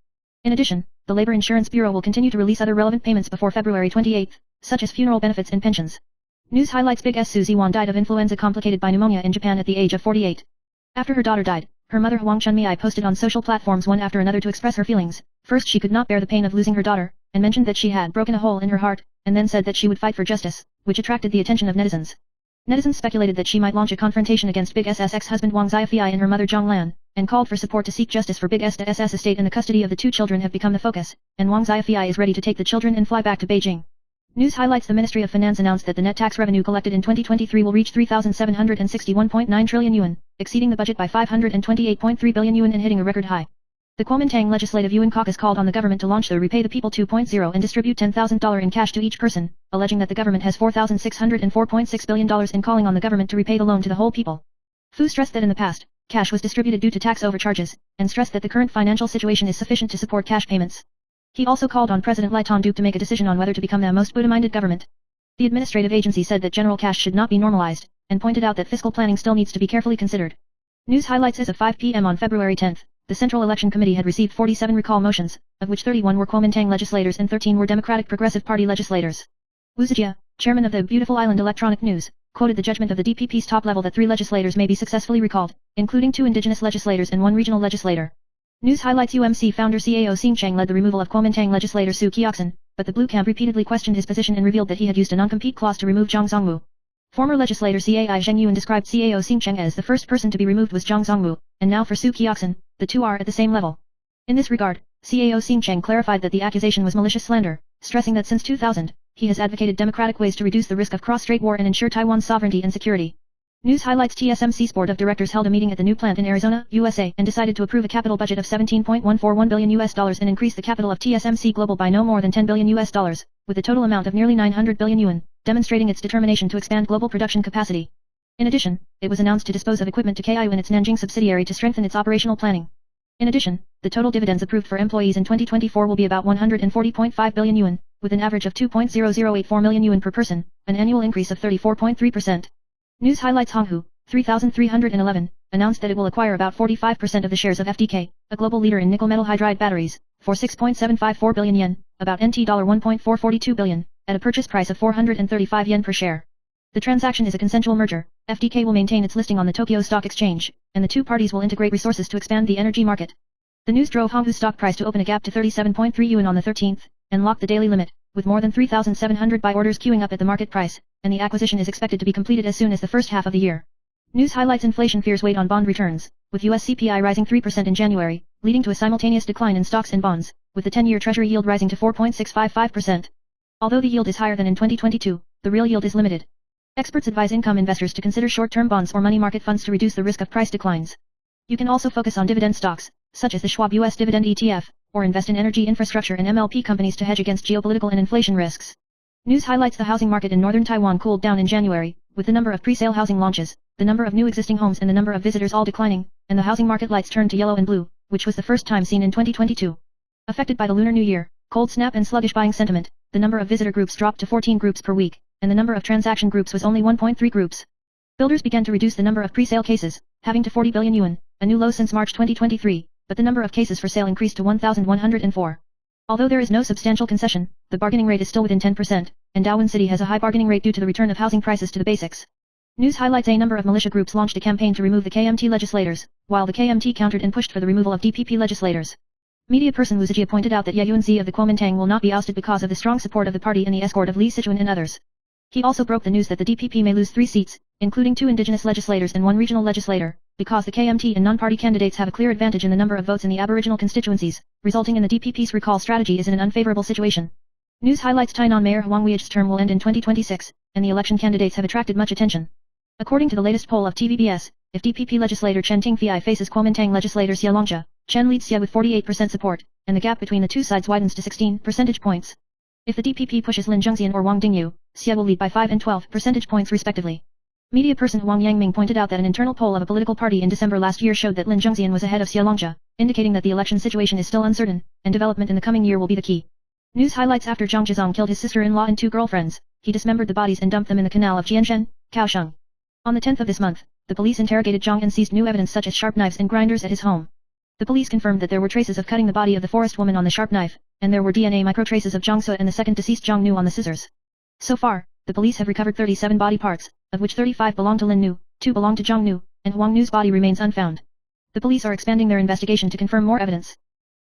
In addition, the Labor Insurance Bureau will continue to release other relevant payments before February 28, such as funeral benefits and pensions. News highlights: Big S Suzy Wan died of influenza complicated by pneumonia in Japan at the age of 48. After her daughter died, her mother Huang Chunmei posted on social platforms one after another to express her feelings. First, she could not bear the pain of losing her daughter, and mentioned that she had broken a hole in her heart, and then said that she would fight for justice, which attracted the attention of netizens. Netizens speculated that she might launch a confrontation against Big S's ex-husband Wang Xiaofei and her mother Zhang Lan, and called for support to seek justice for Big S's estate, and the custody of the 2 children have become the focus, and Wang Xiaofei is ready to take the children and fly back to Beijing. News highlights: the Ministry of Finance announced that the net tax revenue collected in 2023 will reach 3,761.9 trillion yuan, exceeding the budget by 528.3 billion yuan and hitting a record high. The Kuomintang Legislative Yuan Caucus called on the government to launch the Repay the People 2.0 and distribute $10,000 in cash to each person, alleging that the government has $4,604.6 billion and calling on the government to repay the loan to the whole people. Fu stressed that in the past, cash was distributed due to tax overcharges, and stressed that the current financial situation is sufficient to support cash payments. He also called on President Lai Tong-duke to make a decision on whether to become the most Buddha-minded government. The administrative agency said that general cash should not be normalized, and pointed out that fiscal planning still needs to be carefully considered. News highlights: as of 5 p.m. on February 10, the Central Election Committee had received 47 recall motions, of which 31 were Kuomintang legislators and 13 were Democratic Progressive Party legislators. Wu Zijia, chairman of the Beautiful Island Electronic News, quoted the judgment of the DPP's top level that 3 legislators may be successfully recalled, including 2 indigenous legislators and 1 regional legislator. News highlights: UMC founder Cao Xingcheng led the removal of Kuomintang legislator Su Qiaxin, but the Blue Camp repeatedly questioned his position and revealed that he had used a non-compete clause to remove Zhang Zongwu. Former legislator Cai Zhengyuan described Cao Xingcheng as the first person to be removed was Zhang Zongwu, and now for Su Qiaxin, the two are at the same level. In this regard, Cao Xingcheng clarified that the accusation was malicious slander, stressing that since 2000, he has advocated democratic ways to reduce the risk of cross-strait war and ensure Taiwan's sovereignty and security. News highlights: TSMC's board of directors held a meeting at the new plant in Arizona, USA, and decided to approve a capital budget of $17.141 billion and increase the capital of TSMC Global by no more than $10 billion, with a total amount of nearly 900 billion yuan, demonstrating its determination to expand global production capacity. In addition, it was announced to dispose of equipment to KIU and its Nanjing subsidiary to strengthen its operational planning. In addition, the total dividends approved for employees in 2024 will be about 140.5 billion yuan, with an average of 2.0084 million yuan per person, an annual increase of 34.3%. News highlights: Honghu, 3311, announced that it will acquire about 45% of the shares of FDK, a global leader in nickel metal hydride batteries, for 6.754 billion yen, about NT dollar 1.442 billion, at a purchase price of 435 yen per share. The transaction is a consensual merger. FDK will maintain its listing on the Tokyo Stock Exchange, and the two parties will integrate resources to expand the energy market. The news drove Honghu's stock price to open a gap to 37.3 yuan on the 13th, and locked the daily limit, with more than 3,700 buy orders queuing up at the market price, and the acquisition is expected to be completed as soon as the first half of the year. News highlights: inflation fears weighed on bond returns, with US CPI rising 3% in January, leading to a simultaneous decline in stocks and bonds, with the 10-year Treasury yield rising to 4.655%. Although the yield is higher than in 2022, the real yield is limited. Experts advise income investors to consider short-term bonds or money market funds to reduce the risk of price declines. You can also focus on dividend stocks, such as the Schwab US Dividend ETF, or invest in energy infrastructure and MLP companies to hedge against geopolitical and inflation risks. News highlights: the housing market in northern Taiwan cooled down in January, with the number of pre-sale housing launches, the number of new existing homes and the number of visitors all declining, and the housing market lights turned to yellow and blue, which was the first time seen in 2022. Affected by the Lunar New Year, cold snap and sluggish buying sentiment, the number of visitor groups dropped to 14 groups per week, and the number of transaction groups was only 1.3 groups. Builders began to reduce the number of pre-sale cases, having to 40 billion yuan, a new low since March 2023, but the number of cases for sale increased to 1,104. Although there is no substantial concession, the bargaining rate is still within 10%, and Dawin City has a high bargaining rate due to the return of housing prices to the basics. News highlights: a number of militia groups launched a campaign to remove the KMT legislators, while the KMT countered and pushed for the removal of DPP legislators. Media person Wu Zijie pointed out that Ye Yunzi of the Kuomintang will not be ousted because of the strong support of the party and the escort of Li Sichuan and others. He also broke the news that the DPP may lose 3 seats, including 2 indigenous legislators and 1 regional legislator, because the KMT and non-party candidates have a clear advantage in the number of votes in the aboriginal constituencies, resulting in the DPP's recall strategy is in an unfavorable situation. News highlights: Tainan Mayor Huang Wei's term will end in 2026, and the election candidates have attracted much attention. According to the latest poll of TVBS, if DPP legislator Chen Tingfei faces Kuomintang legislator Xie Longjia, Chen leads Xie with 48% support, and the gap between the two sides widens to 16 percentage points. If the DPP pushes Lin Zhengxian or Wang Dingyu, Xie will lead by 5 and 12 percentage points respectively. Media person Wang Yangming pointed out that an internal poll of a political party in December last year showed that Lin Zhengxian was ahead of Xie Longjia, indicating that the election situation is still uncertain, and development in the coming year will be the key. News highlights: after Zhang Zhizong killed his sister-in-law and 2 girlfriends, he dismembered the bodies and dumped them in the canal of Jianshen, Kaohsiung. On the 10th of this month, the police interrogated Zhang and seized new evidence such as sharp knives and grinders at his home. The police confirmed that there were traces of cutting the body of the forest woman on the sharp knife, and there were DNA microtraces of Zhang Su and the second deceased Zhang Nu on the scissors. So far, the police have recovered 37 body parts, of which 35 belong to Lin Nu, 2 belong to Zhang Nu, and Huang Nu's body remains unfound. The police are expanding their investigation to confirm more evidence.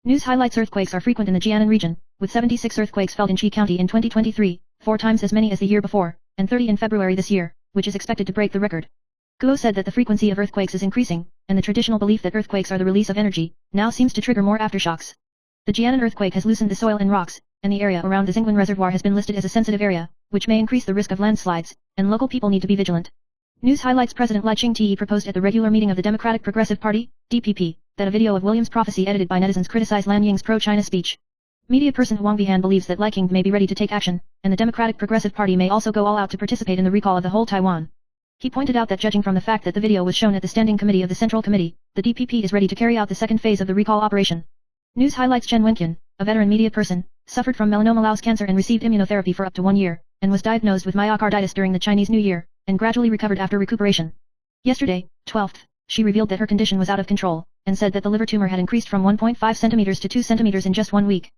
News highlights: earthquakes are frequent in the Jiangnan region, with 76 earthquakes felt in Qi County in 2023, 4 times as many as the year before, and 30 in February this year, which is expected to break the record. Guo said that the frequency of earthquakes is increasing, and the traditional belief that earthquakes are the release of energy, now seems to trigger more aftershocks. The Jiangnan earthquake has loosened the soil and rocks, and the area around the Xingguan Reservoir has been listed as a sensitive area, which may increase the risk of landslides, and local people need to be vigilant. News highlights: President Lai Ching-te proposed at the regular meeting of the Democratic Progressive Party, DPP, that a video of William's prophecy edited by netizens criticized Lan Ying's pro-China speech. Media person Huang Bihan believes that Lai King may be ready to take action, and the Democratic Progressive Party may also go all out to participate in the recall of the whole Taiwan. He pointed out that judging from the fact that the video was shown at the Standing Committee of the Central Committee, the DPP is ready to carry out the second phase of the recall operation. News highlights: Chen Wenqian, a veteran media person, suffered from melanoma Laos cancer and received immunotherapy for up to 1 year, and was diagnosed with myocarditis during the Chinese New Year, and gradually recovered after recuperation. Yesterday, 12th, she revealed that her condition was out of control, and said that the liver tumor had increased from 1.5 centimeters to 2 centimeters in just 1 week.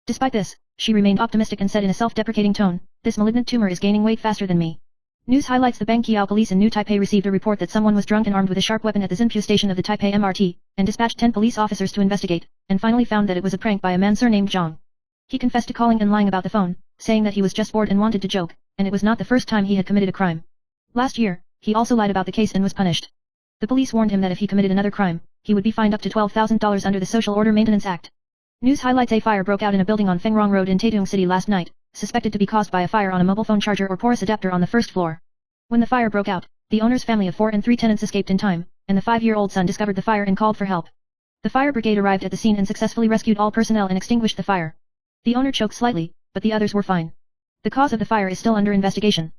Despite this, she remained optimistic and said in a self-deprecating tone, "This malignant tumor is gaining weight faster than me." News highlights: the Bangqiao police in New Taipei received a report that someone was drunk and armed with a sharp weapon at the Xinpu station of the Taipei MRT, and dispatched 10 police officers to investigate, and finally found that it was a prank by a man surnamed Zhang. He confessed to calling and lying about the phone, saying that he was just bored and wanted to joke, and it was not the first time he had committed a crime. Last year, he also lied about the case and was punished. The police warned him that if he committed another crime, he would be fined up to $12,000 under the Social Order Maintenance Act. News highlights: a fire broke out in a building on Fengrong Road in Taitung City last night, suspected to be caused by a fire on a mobile phone charger or porous adapter on the first floor. When the fire broke out, the owner's family of 4 and 3 tenants escaped in time, and the 5-year-old son discovered the fire and called for help. The fire brigade arrived at the scene and successfully rescued all personnel and extinguished the fire. The owner choked slightly, but the others were fine. The cause of the fire is still under investigation.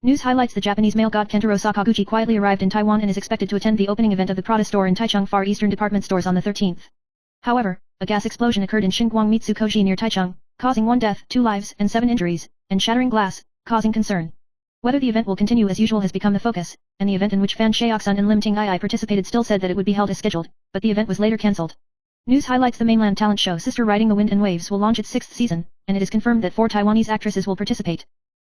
News highlights: the Japanese male god Kentaro Sakaguchi quietly arrived in Taiwan and is expected to attend the opening event of the Prada store in Taichung Far Eastern Department Stores on the 13th. However, a gas explosion occurred in Xinguang Mitsukoji near Taichung, causing 1 death, 2 lives, and 7 injuries, and shattering glass, causing concern. Whether the event will continue as usual has become the focus, and the event in which Fan Shaoxun and Lim Ting-ai participated still said that it would be held as scheduled, but the event was later cancelled. News highlights: the mainland talent show Sister Riding the Wind and Waves will launch its 6th season, and it is confirmed that 4 Taiwanese actresses will participate.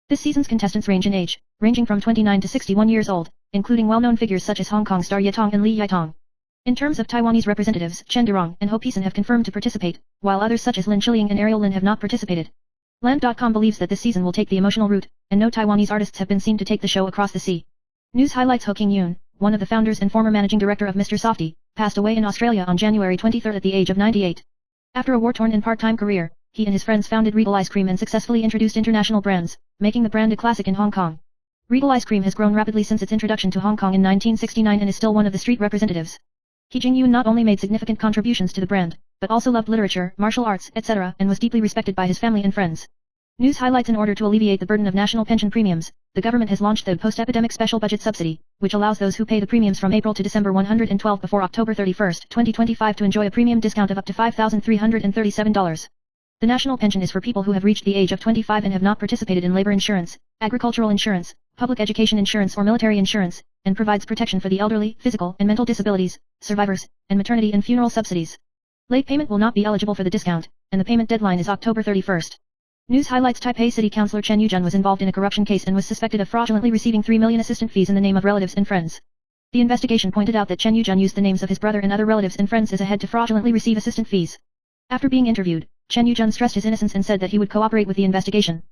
This season's contestants range in age, ranging from 29 to 61 years old, including well-known figures such as Hong Kong star Ye Tong and Li Yaitong. In terms of Taiwanese representatives, Chen Durong and Ho Pisen have confirmed to participate, while others such as Lin Chiliang and Ariel Lin have not participated. Land.com believes that this season will take the emotional route, and no Taiwanese artists have been seen to take the show across the sea. News highlights: Ho King Yoon, one of the founders and former managing director of Mr. Softy, passed away in Australia on January 23 at the age of 98. After a war-torn and part-time career, he and his friends founded Regal Ice Cream and successfully introduced international brands, making the brand a classic in Hong Kong. Regal Ice Cream has grown rapidly since its introduction to Hong Kong in 1969 and is still one of the street representatives. He Jing Yoon not only made significant contributions to the brand, but also loved literature, martial arts, etc., and was deeply respected by his family and friends. News highlights: in order to alleviate the burden of national pension premiums, the government has launched the post-epidemic special budget subsidy, which allows those who pay the premiums from April to December 112 before October 31, 2025 to enjoy a premium discount of up to $5,337. The national pension is for people who have reached the age of 25 and have not participated in labor insurance, agricultural insurance, public education insurance or military insurance, and provides protection for the elderly, physical and mental disabilities, survivors, and maternity and funeral subsidies. Late payment will not be eligible for the discount, and the payment deadline is October 31. News highlights: Taipei City Councillor Chen Yujun was involved in a corruption case and was suspected of fraudulently receiving 3 million assistant fees in the name of relatives and friends. The investigation pointed out that Chen Yujun used the names of his brother and other relatives and friends as a head to fraudulently receive assistant fees. After being interviewed, Chen Yujun stressed his innocence and said that he would cooperate with the investigation.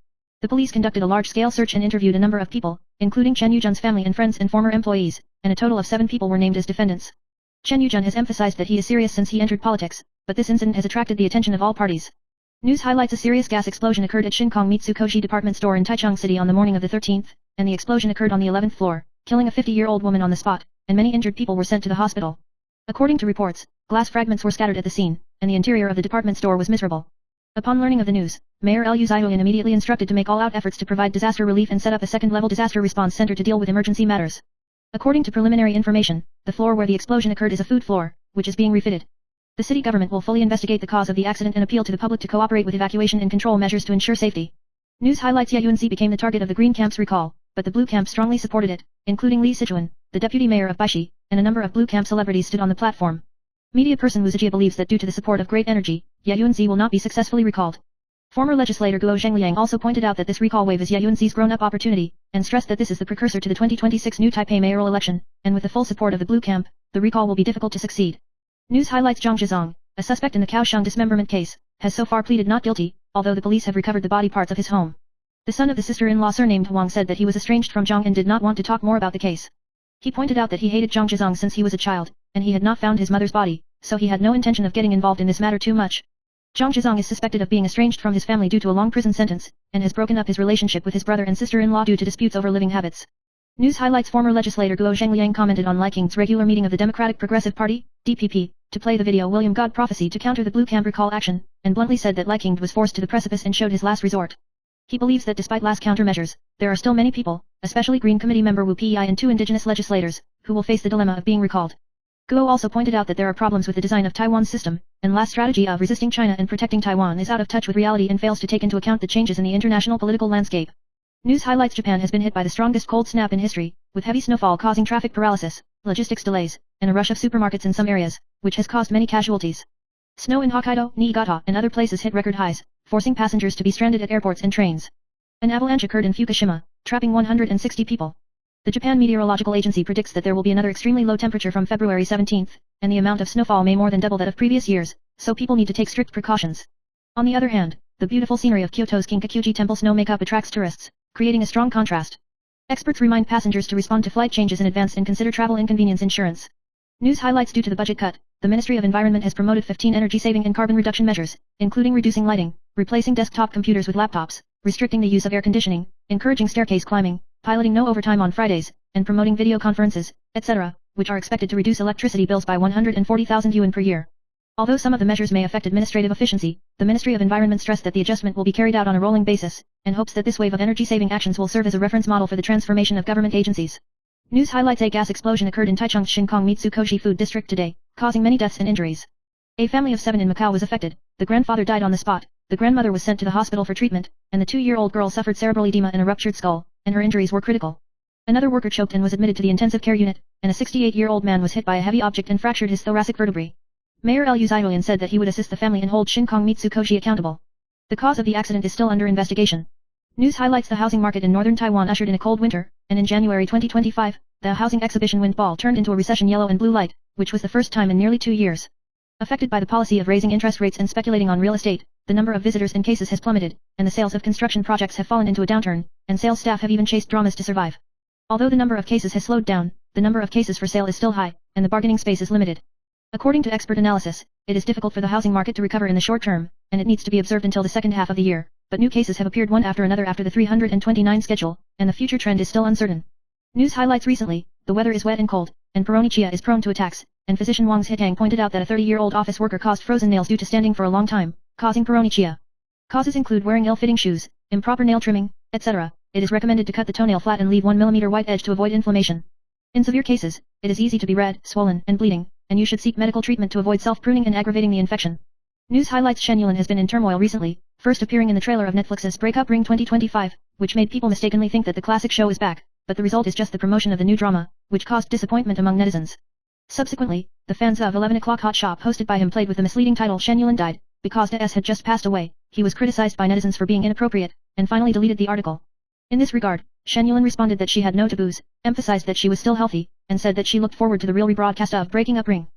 The police conducted a large-scale search and interviewed a number of people, including Chen Yujun's family and friends and former employees, and a total of 7 people were named as defendants. Chen Yujun has emphasized that he is serious since he entered politics, but this incident has attracted the attention of all parties. News highlights: a serious gas explosion occurred at Xinjiang Mitsukoji department store in Taichung City on the morning of the 13th, and the explosion occurred on the 11th floor, killing a 50-year-old woman on the spot, and many injured people were sent to the hospital. According to reports, glass fragments were scattered at the scene, and the interior of the department store was miserable. Upon learning of the news, Mayor Liu Ziyuan immediately instructed to make all-out efforts to provide disaster relief and set up a second-level disaster response center to deal with emergency matters. According to preliminary information, the floor where the explosion occurred is a food floor, which is being refitted. The city government will fully investigate the cause of the accident and appeal to the public to cooperate with evacuation and control measures to ensure safety. News highlights: Ye Yunzi became the target of the Green Camp's recall, but the Blue Camp strongly supported it, including Li Sichuan, the deputy mayor of Baishi, and a number of Blue Camp celebrities stood on the platform. Media person Wu Zijie believes that due to the support of Great Energy, Ye Yunzi will not be successfully recalled. Former legislator Guo Zhengliang also pointed out that this recall wave is Ye Yunzi's grown-up opportunity, and stressed that this is the precursor to the 2026 New Taipei mayoral election, and with the full support of the Blue Camp, the recall will be difficult to succeed. News highlights: Zhang Zhizong, a suspect in the Kaohsiung dismemberment case, has so far pleaded not guilty, although the police have recovered the body parts of his home. The son of the sister-in-law surnamed Huang said that he was estranged from Zhang and did not want to talk more about the case. He pointed out that he hated Zhang Zhizong since he was a child, and he had not found his mother's body, so he had no intention of getting involved in this matter too much. Zhang Zhizong is suspected of being estranged from his family due to a long prison sentence, and has broken up his relationship with his brother and sister-in-law due to disputes over living habits. News highlights: former legislator Guo Zhengliang commented on Liking's regular meeting of the Democratic Progressive Party, DPP, to play the video William God Prophecy to counter the Blue Camp recall action, and bluntly said that Liking was forced to the precipice and showed his last resort. He believes that despite last countermeasures, there are still many people, especially Green Committee member Wu Pei and 2 indigenous legislators, who will face the dilemma of being recalled. Guo also pointed out that there are problems with the design of Taiwan's system, and last strategy of resisting China and protecting Taiwan is out of touch with reality and fails to take into account the changes in the international political landscape. News highlights: Japan has been hit by the strongest cold snap in history, with heavy snowfall causing traffic paralysis, logistics delays, and a rush of supermarkets in some areas, which has caused many casualties. Snow in Hokkaido, Niigata, and other places hit record highs, forcing passengers to be stranded at airports and trains. An avalanche occurred in Fukushima, trapping 160 people. The Japan Meteorological Agency predicts that there will be another extremely low temperature from February 17th, and the amount of snowfall may more than double that of previous years, so people need to take strict precautions. On the other hand, the beautiful scenery of Kyoto's Kinkakuji Temple snow makeup attracts tourists, creating a strong contrast. Experts remind passengers to respond to flight changes in advance and consider travel inconvenience insurance. News highlights: due to the budget cut, the Ministry of Environment has promoted 15 energy-saving and carbon reduction measures, including reducing lighting, replacing desktop computers with laptops, restricting the use of air conditioning, encouraging staircase climbing, piloting no overtime on Fridays, and promoting video conferences, etc., which are expected to reduce electricity bills by 140,000 yuan per year. Although some of the measures may affect administrative efficiency, the Ministry of Environment stressed that the adjustment will be carried out on a rolling basis, and hopes that this wave of energy-saving actions will serve as a reference model for the transformation of government agencies. News highlights: a gas explosion occurred in Taichung's Xinjiang Mitsukoji Food District today, causing many deaths and injuries. A family of 7 in Macau was affected. The grandfather died on the spot, the grandmother was sent to the hospital for treatment, and the 2-year-old girl suffered cerebral edema and a ruptured skull, and her injuries were critical. Another worker choked and was admitted to the intensive care unit, and a 68-year-old man was hit by a heavy object and fractured his thoracic vertebrae. Mayor Liu Zhihulian said that he would assist the family and hold Shinkong Mitsukoshi accountable. The cause of the accident is still under investigation. News highlights the housing market in northern Taiwan ushered in a cold winter, and in January 2025, the housing exhibition wind ball turned into a recession yellow and blue light, which was the first time in nearly 2 years. Affected by the policy of raising interest rates and speculating on real estate, the number of visitors and cases has plummeted, and the sales of construction projects have fallen into a downturn, and sales staff have even chased dramas to survive. Although the number of cases has slowed down, the number of cases for sale is still high, and the bargaining space is limited. According to expert analysis, it is difficult for the housing market to recover in the short term, and it needs to be observed until the second half of the year, but new cases have appeared one after another after the 329 schedule, and the future trend is still uncertain. News highlights recently, the weather is wet and cold, and Peronichia is prone to attacks, and physician Wang Zitang pointed out that a 30-year-old office worker caused frozen nails due to standing for a long time, causing Peronichia. Causes include wearing ill-fitting shoes, improper nail trimming, etc. It is recommended to cut the toenail flat and leave 1 mm white edge to avoid inflammation. In severe cases, it is easy to be red, swollen, and bleeding, and you should seek medical treatment to avoid self-pruning and aggravating the infection. News highlights Shen Yulin has been in turmoil recently, first appearing in the trailer of Netflix's Breakup Ring 2025, which made people mistakenly think that the classic show is back, but the result is just the promotion of the new drama, which caused disappointment among netizens. Subsequently, the fans of 11 O'Clock Hot Shop hosted by him played with the misleading title Shen Yulin died, because S had just passed away, he was criticized by netizens for being inappropriate, and finally deleted the article. In this regard, Shen Yulin responded that she had no taboos, emphasized that she was still healthy, and said that she looked forward to the real rebroadcast of Breaking Up Ring.